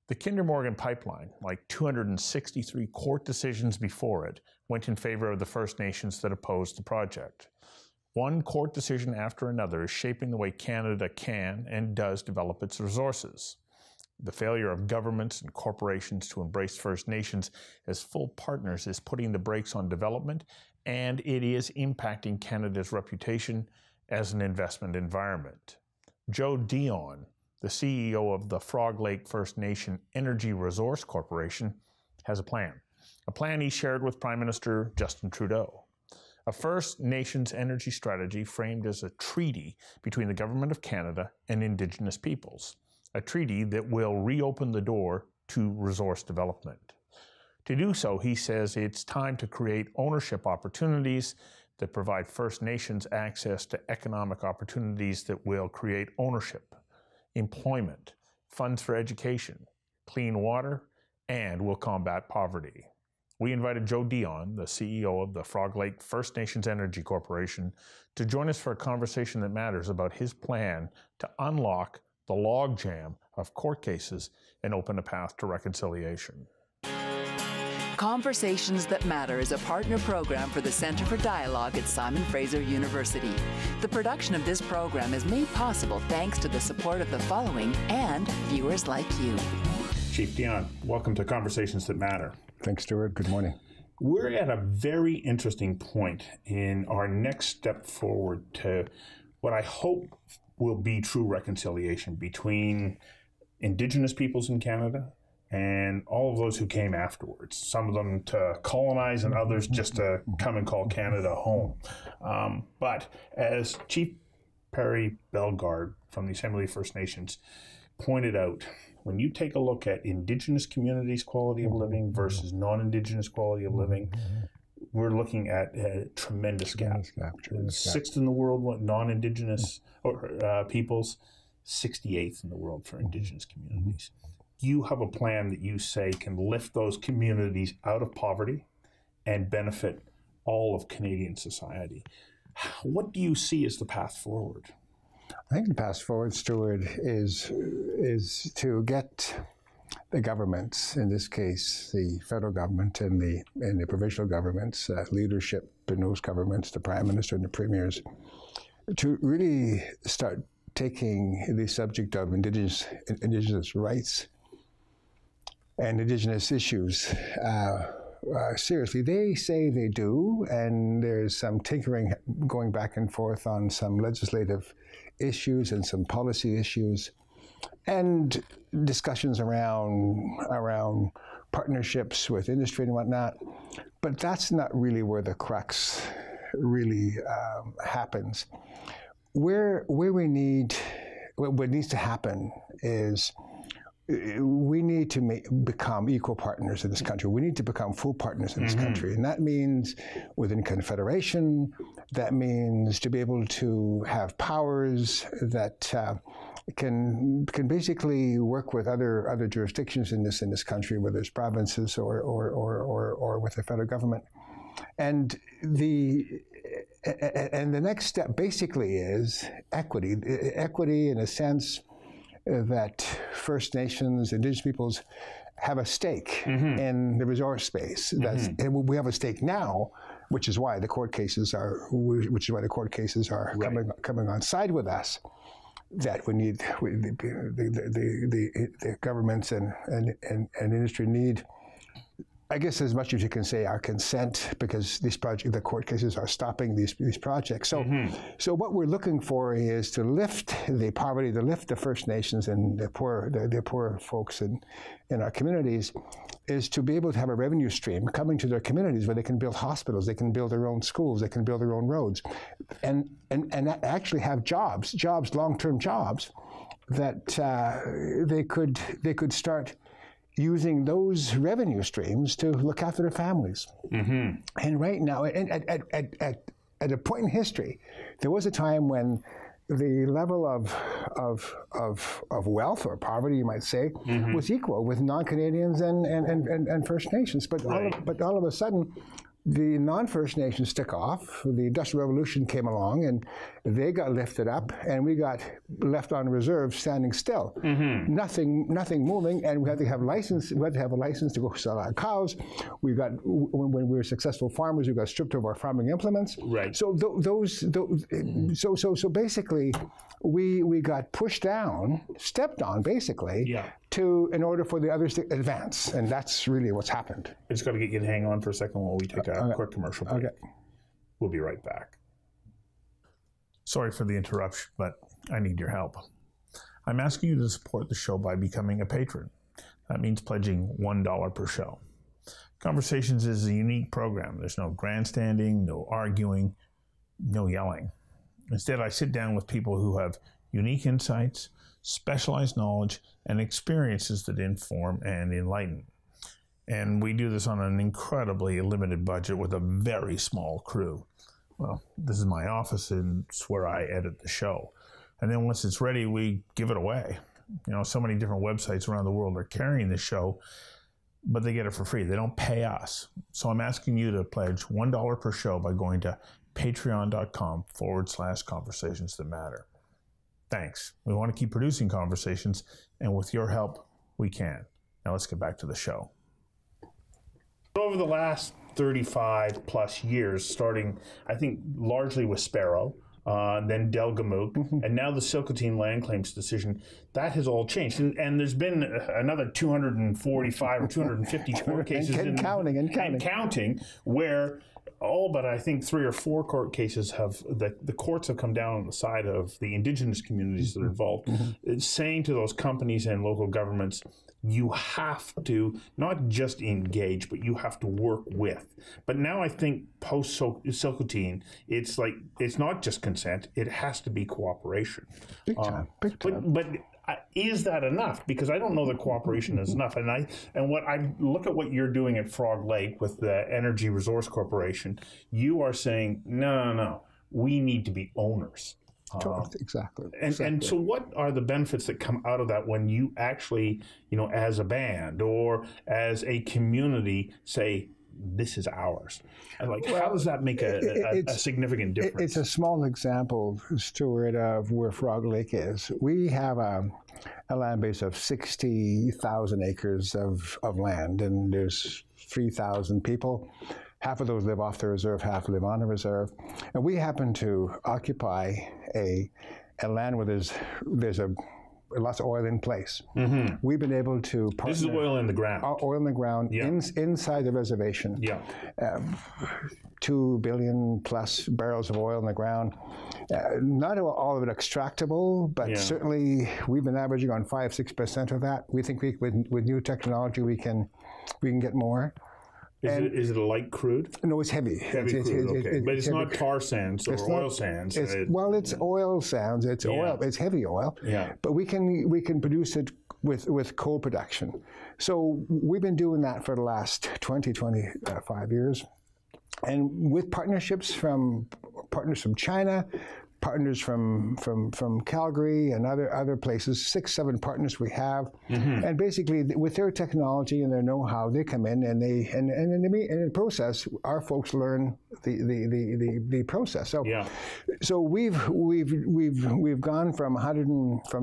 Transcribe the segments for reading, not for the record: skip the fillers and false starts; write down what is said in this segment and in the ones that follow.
The Kinder Morgan pipeline, like 263 court decisions before it, went in favor of the First Nations that opposed the project. One court decision after another is shaping the way Canada can and does develop its resources. The failure of governments and corporations to embrace First Nations as full partners is putting the brakes on development, and it is impacting Canada's reputation as an investment environment. Joe Dion, the CEO of the Frog Lake First Nation Energy Resource Corporation, has a plan he shared with Prime Minister Justin Trudeau. A First Nations energy strategy framed as a treaty between the Government of Canada and Indigenous peoples, a treaty that will reopen the door to resource development. To do so, he says it's time to create ownership opportunities that provide First Nations access to economic opportunities that will create ownership, employment, funds for education, clean water, and will combat poverty. We invited Joe Dion, the CEO of the Frog Lake First Nations Energy Corporation, to join us for a conversation that matters about his plan to unlock the logjam of court cases and open a path to reconciliation. Conversations That Matter is a partner program for the Centre for Dialogue at Simon Fraser University. The production of this program is made possible thanks to the support of the following and viewers like you. Chief Dion, welcome to Conversations That Matter. Thanks, Stuart. Good morning. We're at a very interesting point in our next step forward to what I hope will be true reconciliation between Indigenous peoples in Canada and all of those who came afterwards, some of them to colonize and others just to come and call Canada home. But as Chief Perry Bellegarde from the Assembly of First Nations pointed out, when you take a look at Indigenous communities' quality of living versus non-Indigenous quality of living, we're looking at a tremendous gap. Sixth in the world, non-Indigenous peoples, 68th in the world for Indigenous communities. You have a plan that you say can lift those communities out of poverty and benefit all of Canadian society. What do you see as the path forward? I think the path forward, Stuart, is to get the governments, in this case, the federal government and the provincial governments, leadership in those governments, the Prime Minister and the premiers, to really start taking the subject of Indigenous rights and Indigenous issues seriously. They say they do, and there's some tinkering going back and forth on some legislative issues and some policy issues, and discussions around partnerships with industry and whatnot. But that's not really where the crux really happens. What needs to happen is we need to become equal partners in this country. We need to become full partners in this country. And that means within Confederation, that means to be able to have powers that can basically work with other jurisdictions in this country, whether it's provinces or with the federal government. And the next step basically is equity. Equity in a sense that First Nations, Indigenous peoples have a stake in the resource space. And we have a stake now, which is why the court cases are coming on side with us. That we need the governments and industry need, I guess, as much as you can say, our consent, because the court cases are stopping these projects. So what we're looking for is to lift the poverty, to lift the First Nations and the poor folks in our communities, is to be able to have a revenue stream coming to their communities where they can build hospitals, they can build their own schools, they can build their own roads, and actually have jobs, long-term jobs, that they could start using those revenue streams to look after their families. And right now, at a point in history, there was a time when the level of wealth or poverty, you might say, was equal with non-Canadians and First Nations. But all of a sudden, the non-First Nations took off. The Industrial Revolution came along, and they got lifted up, and we got left on reserve, standing still. Nothing moving, and we had to have license. We had to have a license to go sell our cows. We got when we were successful farmers, we got stripped of our farming implements. Right. So so basically, we got pushed down, stepped on, basically. Yeah. In order for the others to advance, and that's really what's happened. I just got to get you to hang on for a second while we take a quick commercial break. Okay. We'll be right back. Sorry for the interruption, but I need your help. I'm asking you to support the show by becoming a patron. That means pledging $1 per show. Conversations is a unique program. There's no grandstanding, no arguing, no yelling. Instead, I sit down with people who have unique insights, specialized knowledge, and experiences that inform and enlighten. And we do this on an incredibly limited budget with a very small crew. Well, this is my office, and it's where I edit the show. And then once it's ready, we give it away. You know, so many different websites around the world are carrying the show, but they get it for free. They don't pay us. So I'm asking you to pledge $1 per show by going to patreon.com/conversations that matter. Thanks. We want to keep producing conversations, and with your help, we can. Now let's get back to the show. Over the last 35 plus years, starting, I think, largely with Sparrow, then Delgamuukw, and now the Silcotin land claims decision, that has all changed. And there's been another 245 or 250 court cases and counting, where all but I think 3 or 4 court cases have, the courts have come down on the side of the indigenous communities that are involved, saying to those companies and local governments, you have to not just engage, but you have to work with. But now I think post-Silcotin, it's like, it's not just consent, it has to be cooperation. Big time. But is that enough? Because I don't know that cooperation is enough. And what I look at what you're doing at Frog Lake with the Energy Resource Corporation, you are saying, no, we need to be owners. Exactly. And so what are the benefits that come out of that when you actually, you know, as a band or as a community say, this is ours? And like, how does that make a significant difference? It's a small example, Stuart, of where Frog Lake is. We have a land base of 60,000 acres of land, and there's 3,000 people. Half of those live off the reserve, half live on the reserve. And we happen to occupy a land where there's lots of oil in place. We've been able to partner. This is oil in the ground. Oil in the ground, yeah. Inside the reservation. Yeah. 2 billion plus barrels of oil in the ground. Not all of it extractable, but certainly we've been averaging on 5-6% of that. We think with new technology we can get more. Is it a light crude? No, it's heavy. Heavy crude, okay. But it's not tar sands or oil sands. It's oil sands. It's oil. It's heavy oil. Yeah. But we can produce it with coal production. So we've been doing that for the last 25 years, and with partners from China, partners from Calgary and other places, 6-7 partners we have, and basically with their technology and their know-how, they come in and in the process, our folks learn the process. So we've gone from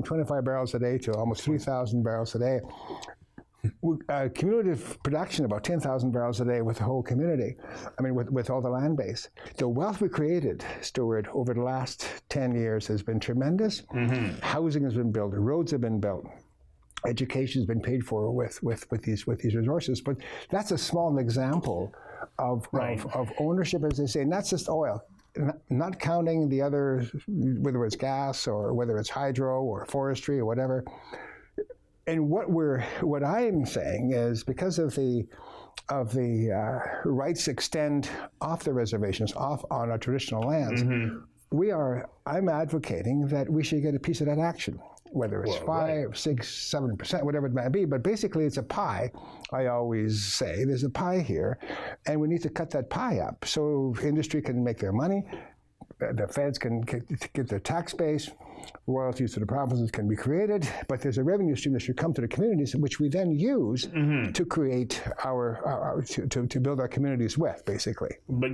25 barrels a day to almost 3,000 barrels a day. Cumulative production about 10,000 barrels a day with the whole community. I mean, with all the land base. The wealth we created, Stuart, over the last 10 years has been tremendous. Housing has been built, roads have been built, education has been paid for with these resources. But that's a small example of ownership, as they say, and that's just oil. Not counting the other, whether it's gas or whether it's hydro or forestry or whatever. And what I am saying is, because of the rights extend off the reservations, off on our traditional lands, I'm advocating that we should get a piece of that action, whether it's 5, 6, 7%, whatever it might be. But basically, it's a pie. I always say there's a pie here, and we need to cut that pie up so industry can make their money, the feds can get their tax base, royalties to the provinces can be created, but there's a revenue stream that should come to the communities, which we then use to create to build our communities with, basically. But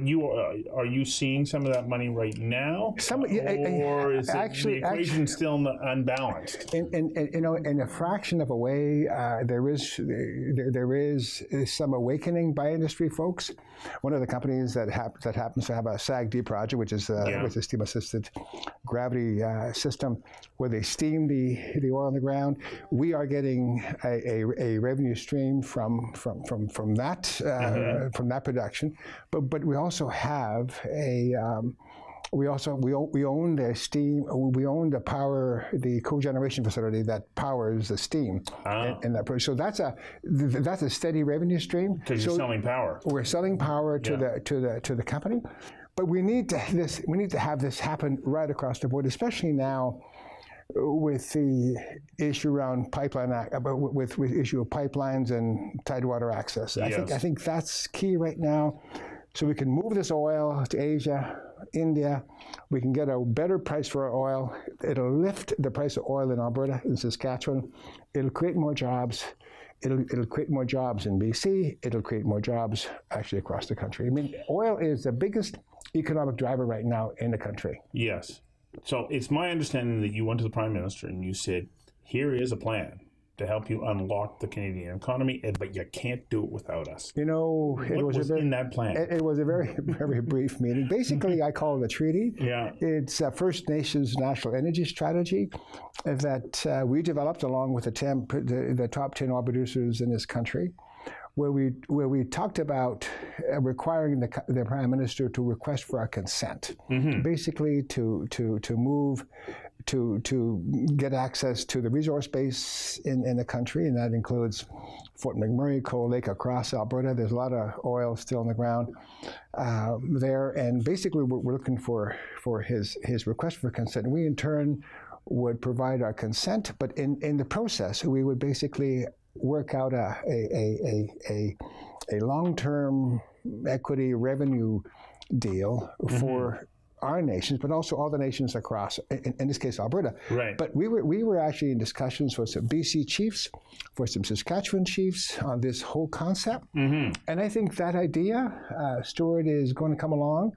are you seeing some of that money right now? Or is the equation still unbalanced? In a fraction of a way, there is some awakening by industry folks. One of the companies that happens to have a SAGD project, which is a steam-assisted gravity system, where they steam the oil on the ground. We are getting a revenue stream from that from that production, but we also have we own the cogeneration facility that powers the steam in that. So that's a steady revenue stream. Because you're selling power. We're selling power to the company, but we need to have this happen right across the board, especially now with the issue around with issue of pipelines and tidewater access. Yes. I think that's key right now. So we can move this oil to Asia, India. We can get a better price for our oil. It'll lift the price of oil in Alberta, in Saskatchewan. It'll create more jobs. It'll create more jobs in BC. It'll create more jobs actually across the country. I mean, oil is the biggest economic driver right now in the country. Yes. So it's my understanding that you went to the Prime Minister and you said, here is a plan to help you unlock the Canadian economy, but you can't do it without us. You know, what was in that plan? It was a very, very brief meeting. Basically, I call it a treaty. Yeah. It's a First Nations National Energy Strategy that we developed along with the top 10 oil producers in this country, where we talked about requiring the Prime Minister to request for our consent, basically to move to get access to the resource base in the country, and that includes Fort McMurray, Coal Lake, across Alberta. There's a lot of oil still in the ground there, and basically we're looking for his request for consent. And we in turn would provide our consent, but in the process we would basically work out a long-term equity revenue deal for our nations, but also all the nations across, in this case, Alberta. Right. But we were actually in discussions with some BC chiefs, for some Saskatchewan chiefs on this whole concept. And I think that idea, Stuart, is going to come along,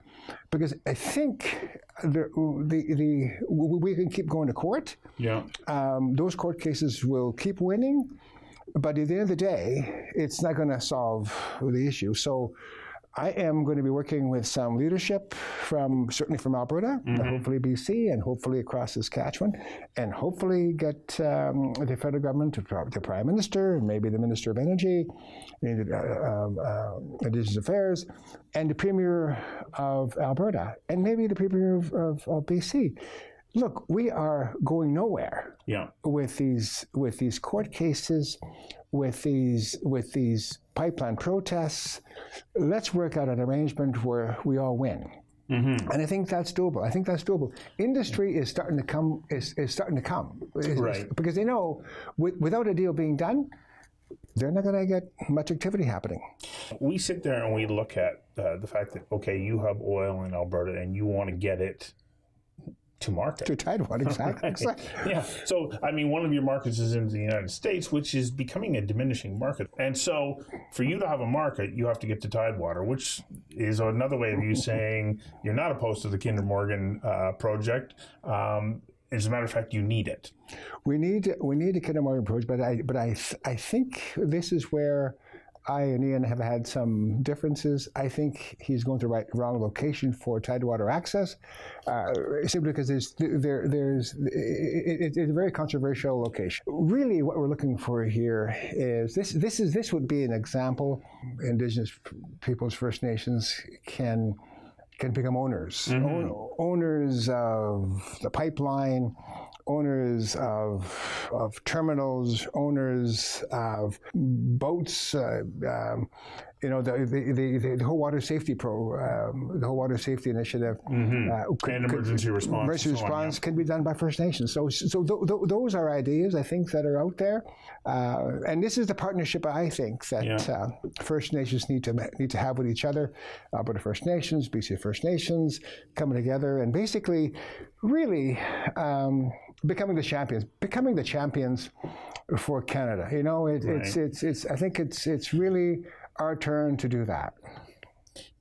because I think we can keep going to court. Yeah. Those court cases will keep winning, but at the end of the day, it's not going to solve the issue. So I am going to be working with some leadership certainly from Alberta, hopefully BC, and hopefully across Saskatchewan, and hopefully get the federal government, the Prime Minister, maybe the Minister of Energy, Indigenous Affairs, and the Premier of Alberta, and maybe the Premier of BC. Look, we are going nowhere with these court cases, with these pipeline protests. Let's work out an arrangement where we all win. And I think that's doable. Industry is starting to come. Right. Because they know without a deal being done, they're not going to get much activity happening. We sit there and we look at the fact that, okay, you have oil in Alberta and you want to get it to market. To Tidewater, exactly. Exactly. Yeah. So, I mean, one of your markets is in the United States, which is becoming a diminishing market. And so, for you to have a market, you have to get to Tidewater, which is another way of you saying you're not opposed to the Kinder Morgan project. As a matter of fact, you need it. We need a Kinder Morgan project, but I think this is where I and Ian have had some differences. I think he's going to the wrong location for Tidewater access, simply because it's a very controversial location. Really, what we're looking for here is this would be an example. Indigenous peoples, First Nations can become owners, owners of the pipeline, owners of terminals, owners of boats, you know, the whole water safety the whole water safety initiative, and emergency response, can be done by First Nations. So those are ideas I think that are out there, and this is the partnership I think that First Nations need to have with each other. Alberta First Nations, BC First Nations, coming together and basically, really becoming the champions for Canada. You know, it's I think it's really our turn to do that.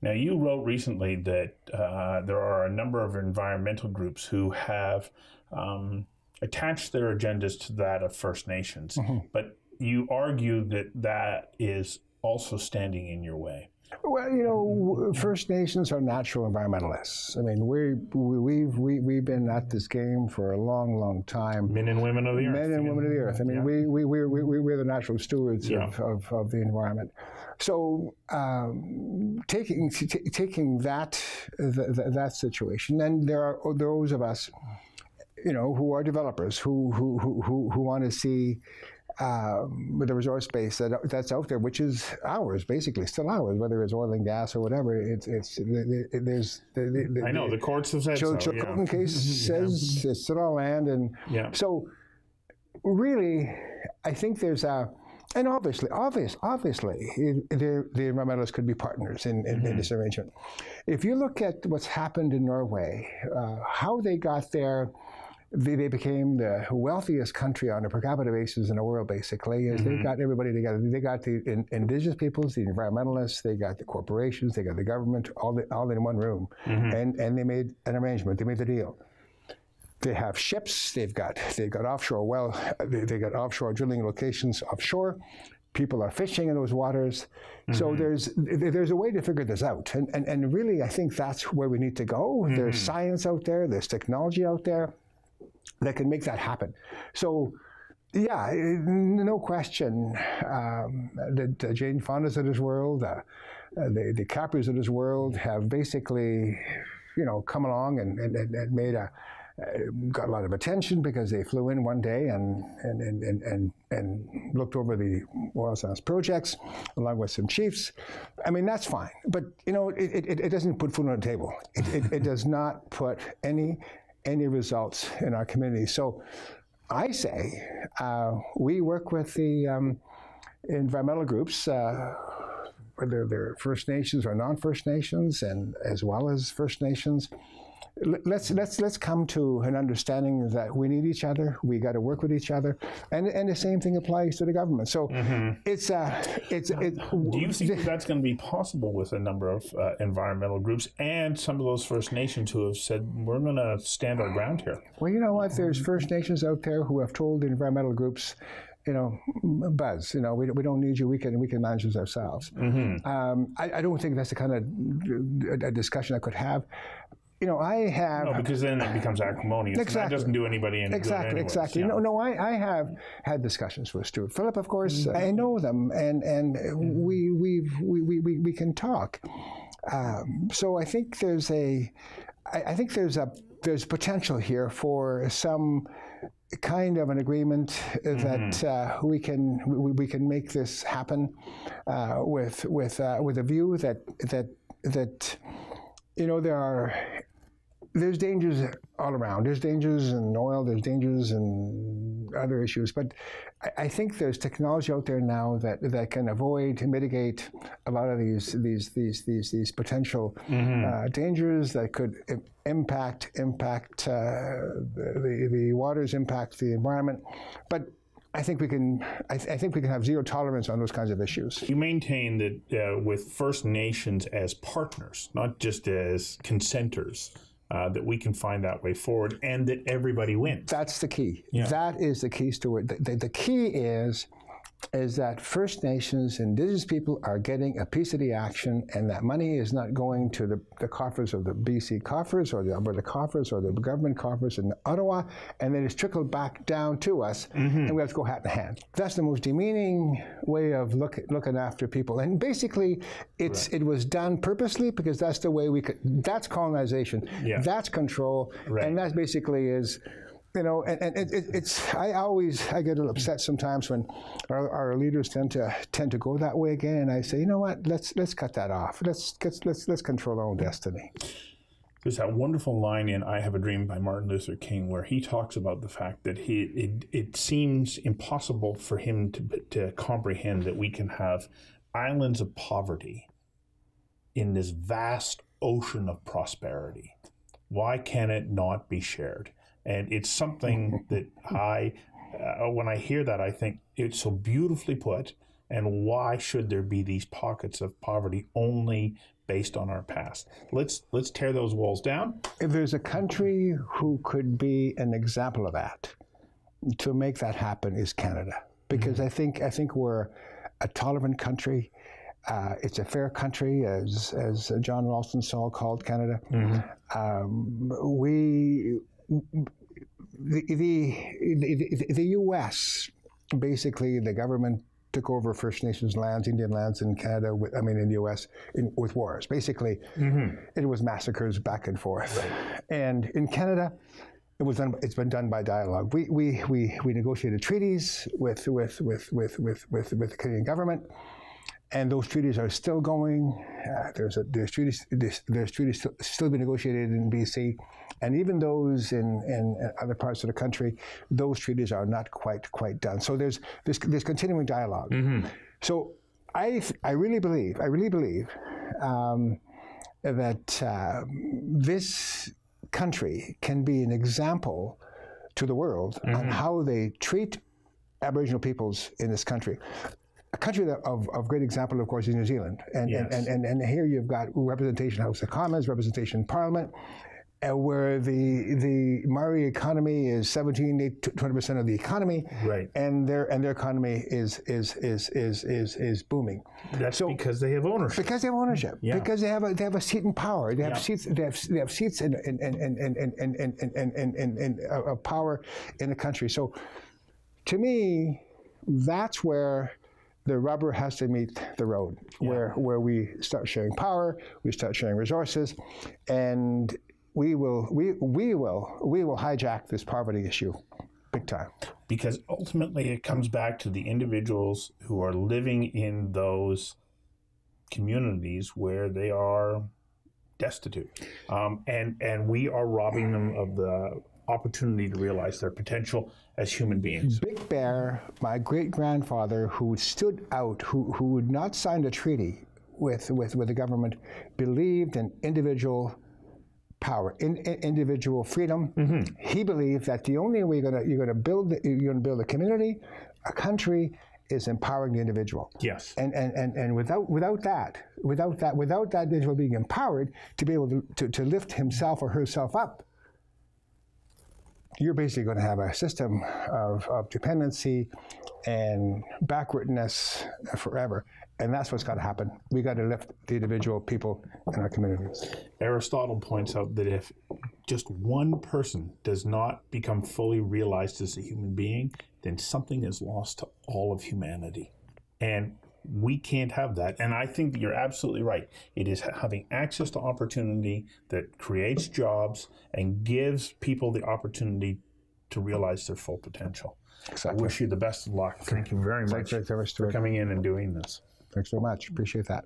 Now, you wrote recently that there are a number of environmental groups who have attached their agendas to that of First Nations, but you argue that that is also standing in your way. Well, you know, First Nations are natural environmentalists. I mean, we've been at this game for a long time. Men and women of the earth. Men and women of the earth. I mean, we're the natural stewards of the environment. So taking that situation, and there are those of us, you know, who are developers who want to see. With the resource base that's out there, which is ours, basically, still ours, whether it's oil and gas or whatever. I know the courts have said so. The Colton case says it's still our land, and so really, I think there's and obviously, the environmentalists could be partners in this arrangement. If you look at what's happened in Norway, how they got there. They became the wealthiest country on a per capita basis in the world, basically, is they got everybody together. They got the indigenous peoples, the environmentalists, they got the corporations, they got the government, all in one room. And they made an arrangement, they made the deal. They have ships, they've got offshore they got offshore drilling locations offshore. People are fishing in those waters. So there's a way to figure this out. And really, I think that's where we need to go. There's science out there, there's technology out there that can make that happen. So, yeah, no question that Jane Fonda's of this world, the Capris of this world have basically, you know, come along and made got a lot of attention because they flew in one day and looked over the oil sands projects along with some chiefs. I mean, that's fine, but you know, it doesn't put food on the table. It does not put any results in our community. So I say we work with the environmental groups, whether they're First Nations or non-First Nations, and as well as First Nations. Let's come to an understanding that we need each other. We got to work with each other, and the same thing applies to the government. So it's. Do you think that's going to be possible with a number of environmental groups and some of those First Nations who have said we're going to stand our ground here? Well, you know what? There's First Nations out there who have told the environmental groups, you know, buzz. You know, we don't need you. We can manage this ourselves. I don't think that's the kind of a discussion I could have. You know, I have... No, because then it becomes acrimonious. Exactly. And that doesn't do anybody any good anyways. Exactly. Yeah. No, I have had discussions with Stuart Phillip, of course. I know them, and we can talk. So I think there's potential here for some kind of an agreement that we can make this happen with a view that you know there's dangers all around. There's dangers in oil, there's dangers in other issues, but I think there's technology out there now that can avoid and mitigate a lot of these potential dangers that could impact the waters, impact the environment. But I think we can have zero tolerance on those kinds of issues. You maintain that with First Nations as partners, not just as consenters, that we can find that way forward and that everybody wins. That's the key. Yeah. That is the key, Stuart. The key is that First Nations, Indigenous people are getting a piece of the action, and that money is not going to the coffers of the BC coffers or the Alberta coffers or the government coffers in Ottawa, and then it's trickled back down to us, and we have to go hat in hand. That's the most demeaning way of looking after people. And basically, it was done purposely because that's the way we could. That's colonization. Yeah. That's control, and that basically is. You know, and I get a little upset sometimes when our leaders tend to go that way again, and I say, you know what, let's cut that off. Let's control our own destiny. There's that wonderful line in "I Have a Dream" by Martin Luther King, where he talks about the fact that it seems impossible for him to comprehend that we can have islands of poverty in this vast ocean of prosperity. Why can it not be shared? And it's something that when I hear that, I think it's so beautifully put. And why should there be these pockets of poverty only based on our past? Let's tear those walls down. If there's a country who could be an example of that, to make that happen, is Canada. Because I think we're a tolerant country. It's a fair country, as John Ralston Saul called Canada. The U.S., basically, the government took over First Nations lands, Indian lands in Canada, in the U.S., with wars. Basically, it was massacres back and forth. Right. And in Canada, it's been done by dialogue. We negotiated treaties with the Canadian government, and those treaties are still going. There's treaties still being negotiated in BC, and even those in other parts of the country, those treaties are not quite done. So there's continuing dialogue. So I really believe that this country can be an example to the world on how they treat Aboriginal peoples in this country. A country of great example, of course, is New Zealand. And here you've got representation in House of Commons, representation in Parliament, where the Maori economy is 17–20% of the economy, right? And their economy is booming. That's because they have ownership. Because they have ownership. Yeah. Because they have a seat in power. They have seats. They have seats in power in the country. So, to me, that's where the rubber has to meet the road. Where we start sharing power, we start sharing resources, and we will hijack this poverty issue big time. Because ultimately it comes back to the individuals who are living in those communities where they are destitute. And we are robbing them of the opportunity to realize their potential as human beings. Big Bear, my great-grandfather, who stood out, who would not sign a treaty with the government, believed in individual power, individual freedom. He believed that the only way you're going to build a community, a country, is empowering the individual. Yes. And without that individual being empowered to be able to lift himself or herself up, you're basically going to have a system of dependency and backwardness forever. And that's what's got to happen. We got to lift the individual people in our communities. Aristotle points out that if just one person does not become fully realized as a human being, then something is lost to all of humanity. And we can't have that. And I think that you're absolutely right. It is having access to opportunity that creates jobs and gives people the opportunity to realize their full potential. Exactly. I wish you the best of luck. Thank you very much for coming in and doing this. Thanks so much. Appreciate that.